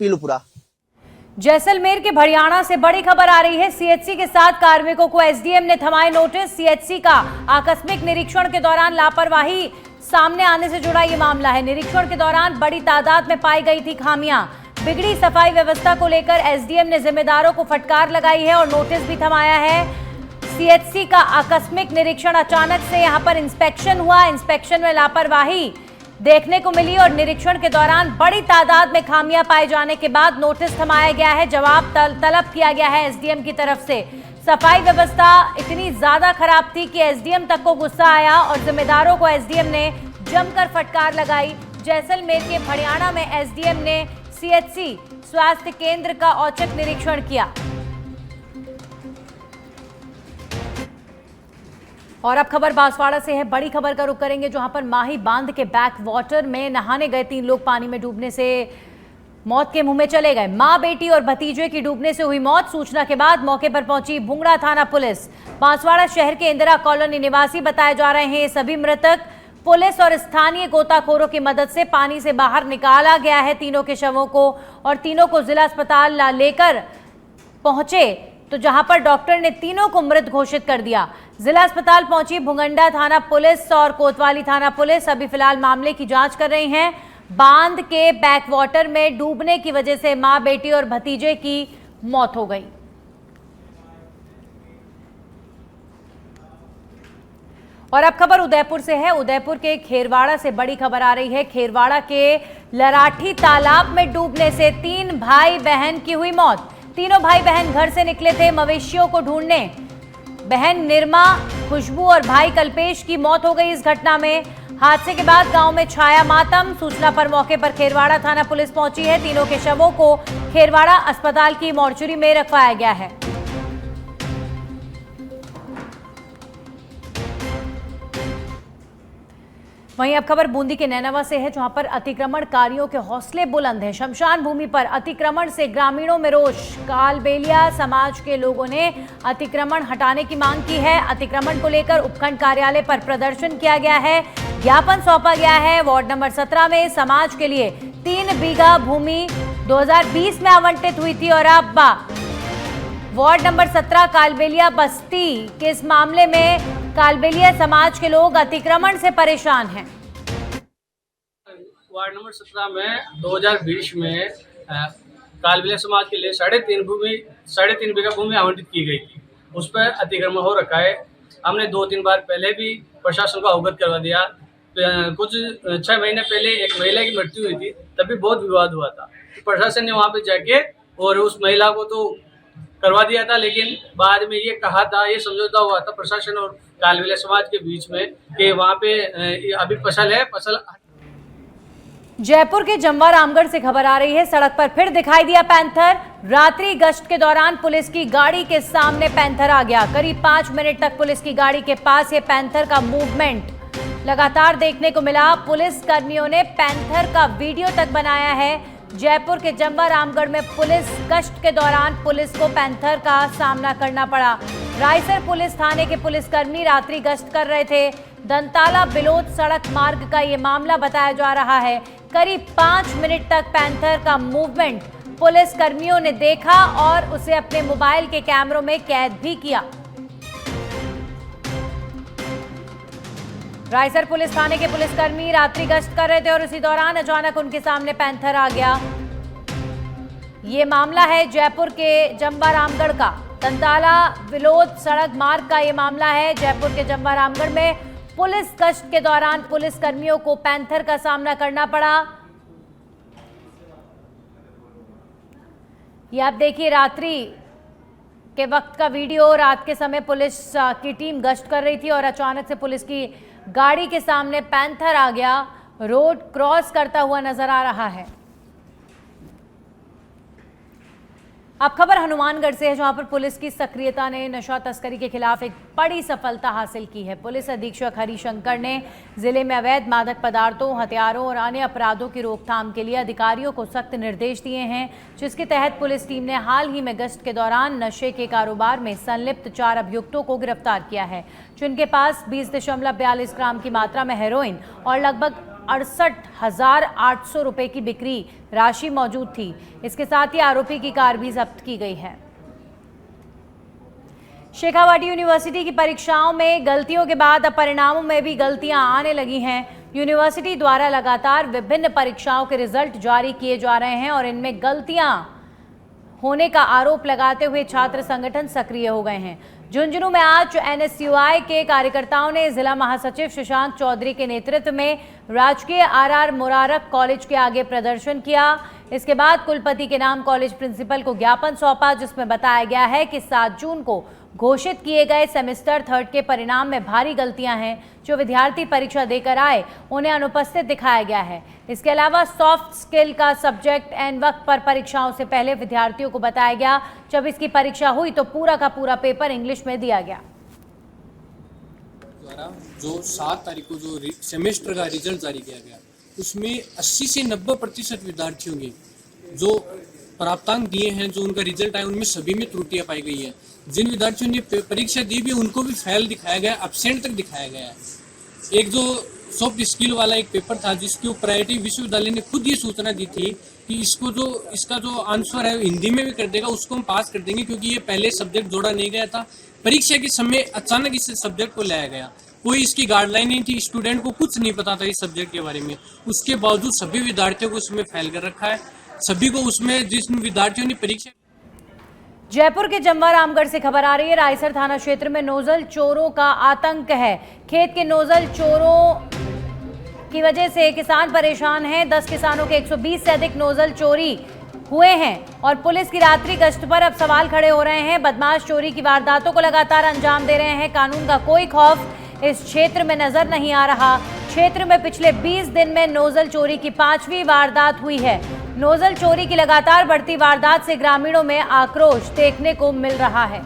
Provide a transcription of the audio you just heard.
पीलूपुरा। जैसलमेर के भड़ियाणा से बड़ी खबर आ रही है। सीएचसी के 7 कार्मिकों को एसडीएम ने थमाए नोटिस। सीएचसी का आकस्मिक निरीक्षण के दौरान लापरवाही सामने आने से जुड़ा ये मामला है। निरीक्षण के दौरान बड़ी तादाद में पाई गई थी खामियां। बिगड़ी सफाई व्यवस्था को लेकर एसडीएम ने जिम्मेदारों को फटकार लगाई है और नोटिस भी थमाया है। सीएचसी का आकस्मिक निरीक्षण, अचानक से यहां पर इंस्पेक्शन हुआ। इंस्पेक्शन में लापरवाही देखने को मिली और निरीक्षण के दौरान बड़ी तादाद में खामियां पाए जाने के बाद नोटिस थमाया गया है। जवाब तलब किया गया है एसडीएम की तरफ से। सफाई व्यवस्था इतनी ज्यादा खराब थी कि एसडीएम तक को गुस्सा आया और जिम्मेदारों को एसडीएम ने जमकर फटकार लगाई। जैसलमेर के भड़ियाणा में एसडीएम ने सीएचसी स्वास्थ्य केंद्र का औचक निरीक्षण किया। और अब खबर बांसवाड़ा से है। बड़ी खबर का रुख करेंगे, जहां पर माही बांध के बैक वाटर में नहाने गए 3 लोग पानी में डूबने से मौत के मुंह में चले गए। मां, बेटी और भतीजे की डूबने से हुई मौत। सूचना के बाद मौके पर पहुंची भुंगड़ा थाना पुलिस। बांसवाड़ा शहर के इंदिरा कॉलोनी निवासी बताए जा रहे हैं ये सभी मृतक। पुलिस और स्थानीय गोताखोरों की मदद से पानी से बाहर निकाला गया है तीनों के शवों को, और तीनों को जिला अस्पताल लेकर पहुंचे तो जहां पर डॉक्टर ने तीनों को मृत घोषित कर दिया। जिला अस्पताल पहुंची भुंगंडा थाना पुलिस और कोतवाली थाना पुलिस अभी फिलहाल मामले की जांच कर रही हैं। बांध के बैकवाटर में डूबने की वजह से मां, बेटी और भतीजे की मौत हो गई। और अब खबर उदयपुर से है। उदयपुर के खेरवाड़ा से बड़ी खबर आ रही है। खेरवाड़ा के लराठी तालाब में डूबने से 3 भाई बहन की हुई मौत। तीनों भाई बहन घर से निकले थे मवेशियों को ढूंढने। बहन निर्मा, खुशबू और भाई कल्पेश की मौत हो गई इस घटना में। हादसे के बाद गांव में छाया मातम। सूचना पर मौके पर खेरवाड़ा थाना पुलिस पहुंची है। तीनों के शवों को खेरवाड़ा अस्पताल की मोर्चरी में रखवाया गया है। वहीं अब खबर बूंदी के नैनावा से है, जहां पर अतिक्रमणकारियों के हौसले बुलंद हैं। शमशान भूमि पर अतिक्रमण से ग्रामीणों में रोष। कालबेलिया समाज के लोगों ने अतिक्रमण हटाने की मांग की है। अतिक्रमण को लेकर उपखंड कार्यालय पर प्रदर्शन किया गया है। ज्ञापन सौंपा गया है। वार्ड नंबर 17 में समाज के लिए 3 बीघा भूमि 2020 में आवंटित हुई थी और अब वार्ड नंबर 17 कालबेलिया बस्ती के इस मामले में कालबेलिया समाज के लोग अतिक्रमण से परेशान हैं। वार्ड नंबर 17 में 2020 में कालबेलिया समाज के लिए 3.5 बीघा भूमि आवंटित की गई थी। उस पर अतिक्रमण हो रखा है। हमने 2-3 बार पहले भी प्रशासन को अवगत करवा दिया। कुछ 6 महीने पहले एक महिला की मृत्यु हुई थी, तभी बहुत विवाद हुआ था। तो प्रशासन ने वहाँ पे जाके और उस महिला को तो करवा दिया था, लेकिन बाद में ये कहा था, ये समझौता हुआ था प्रशासन और कालबेलिया समाज के बीच में कि वहाँ पे अभी फसल है, फसल। जयपुर के जमवा रामगढ़ से खबर आ रही है। सड़क पर फिर दिखाई दिया पैंथर। रात्रि गश्त के दौरान पुलिस की गाड़ी के सामने पैंथर आ गया। करीब 5 मिनट तक पुलिस की गाड़ी के पास ये पैंथर का मूवमेंट लगातार देखने को मिला। पुलिस कर्मियों ने पैंथर का वीडियो तक बनाया है। जयपुर के जमवा रामगढ़ में पुलिस गश्त के दौरान पुलिस को पैंथर का सामना करना पड़ा। रायसर पुलिस थाने के पुलिसकर्मी रात्रि गश्त कर रहे थे। दंताला बिलोद सड़क मार्ग का ये मामला बताया जा रहा है। करीब 5 मिनट तक पैंथर का मूवमेंट पुलिस कर्मियों ने देखा और उसे अपने मोबाइल के कैमरों में कैद भी किया। रायसर पुलिस थाने के पुलिसकर्मी रात्रि गश्त कर रहे थे और उसी दौरान अचानक उनके सामने पैंथर आ गया। ये मामला है जयपुर के जमवा रामगढ़ का। दंताला बिलोद सड़क मार्ग का ये मामला है। जयपुर के जमवा रामगढ़ में पुलिस गश्त के दौरान पुलिस कर्मियों को पैंथर का सामना करना पड़ा। ये आप देखिए रात्रि के वक्त का वीडियो। रात के समय पुलिस की टीम गश्त कर रही थी और अचानक से पुलिस की गाड़ी के सामने पैंथर आ गया। रोड क्रॉस करता हुआ नजर आ रहा है। अब खबर हनुमानगढ़ से है, जहां पर पुलिस की सक्रियता ने नशा तस्करी के खिलाफ एक बड़ी सफलता हासिल की है। पुलिस अधीक्षक हरिशंकर ने जिले में अवैध मादक पदार्थों, हथियारों और अन्य अपराधों की रोकथाम के लिए अधिकारियों को सख्त निर्देश दिए हैं, जिसके तहत पुलिस टीम ने हाल ही में गश्त के दौरान नशे के कारोबार में संलिप्त 4 अभियुक्तों को गिरफ्तार किया है, जिनके पास 20.42 ग्राम की मात्रा में हेरोइन और लगभग 68,800 रुपए की बिक्री राशि मौजूद थी। इसके साथ ही आरोपी की कार भी जब्त की गई है। शेखावाटी यूनिवर्सिटी की परीक्षाओं में गलतियों के बाद अब परिणामों में भी गलतियां आने लगी हैं। यूनिवर्सिटी द्वारा लगातार विभिन्न परीक्षाओं के रिजल्ट जारी किए जा रहे हैं और इनमें गलतियां होने का आरोप लगाते हुए छात्र संगठन सक्रिय हो गए हैं। झुंझुनू में आज एनएसयूआई के कार्यकर्ताओं ने जिला महासचिव शशांक चौधरी के नेतृत्व में राजकीय आरआर मुबारक कॉलेज के आगे प्रदर्शन किया। इसके बाद कुलपति के नाम कॉलेज प्रिंसिपल को ज्ञापन सौंपा, जिसमें बताया गया है कि 7 जून को घोषित किए गए सेमेस्टर 3 के परिणाम में भारी गलतियां हैं। जो विद्यार्थी परीक्षा देकर आए उन्हें अनुपस्थित दिखाया गया है। इसके अलावा सॉफ्ट स्किल का सब्जेक्ट एन वक्त पर परीक्षाओं से पहले विद्यार्थियों को बताया गया। जब इसकी परीक्षा हुई तो पूरा का पूरा पेपर इंग्लिश में दिया गया। द्वारा जो 7 तारीख को जो सेमेस्टर का रिजल्ट जारी किया गया, उसमें 80 से 90% विद्यार्थियों के जो प्राप्तांक दिए हैं, जो उनका रिजल्ट आया, उनमें सभी में त्रुटियां पाई गई है। जिन विद्यार्थियों ने परीक्षा दी भी उनको भी फेल दिखाया गया, एब्सेंट तक दिखाया गया है। एक जो सॉफ्ट स्किल वाला एक पेपर था, जिसके ऊपर IIT विश्वविद्यालय ने खुद ये सूचना दी थी कि इसका जो आंसर है हिंदी में भी कर देगा, उसको हम पास कर देंगे, क्योंकि ये पहले सब्जेक्ट जोड़ा नहीं गया था। परीक्षा के समय अचानक इस सब्जेक्ट को लाया गया, कोई इसकी गाइडलाइन नहीं थी, स्टूडेंट को कुछ नहीं पता था इस सब्जेक्ट के बारे में। उसके बावजूद सभी विद्यार्थियों को उसमें फेल कर रखा है। सभी को उसमें जिस विद्यार्थियों ने परीक्षा। जयपुर के जमवा रामगढ़ से खबर आ रही है। रायसर थाना क्षेत्र में नोजल चोरों का आतंक है। खेत के नोजल चोरों की वजह से किसान परेशान हैं। 10 किसानों के 120 से अधिक नोजल चोरी हुए हैं और पुलिस की रात्रि गश्त पर अब सवाल खड़े हो रहे हैं। बदमाश चोरी की वारदातों को लगातार अंजाम दे रहे हैं। कानून का कोई खौफ इस क्षेत्र में नजर नहीं आ रहा। क्षेत्र में पिछले 20 दिन में नोजल चोरी की 5वीं वारदात हुई है। नोजल चोरी की लगातार बढ़ती वारदात से ग्रामीणों में आक्रोश देखने को मिल रहा है।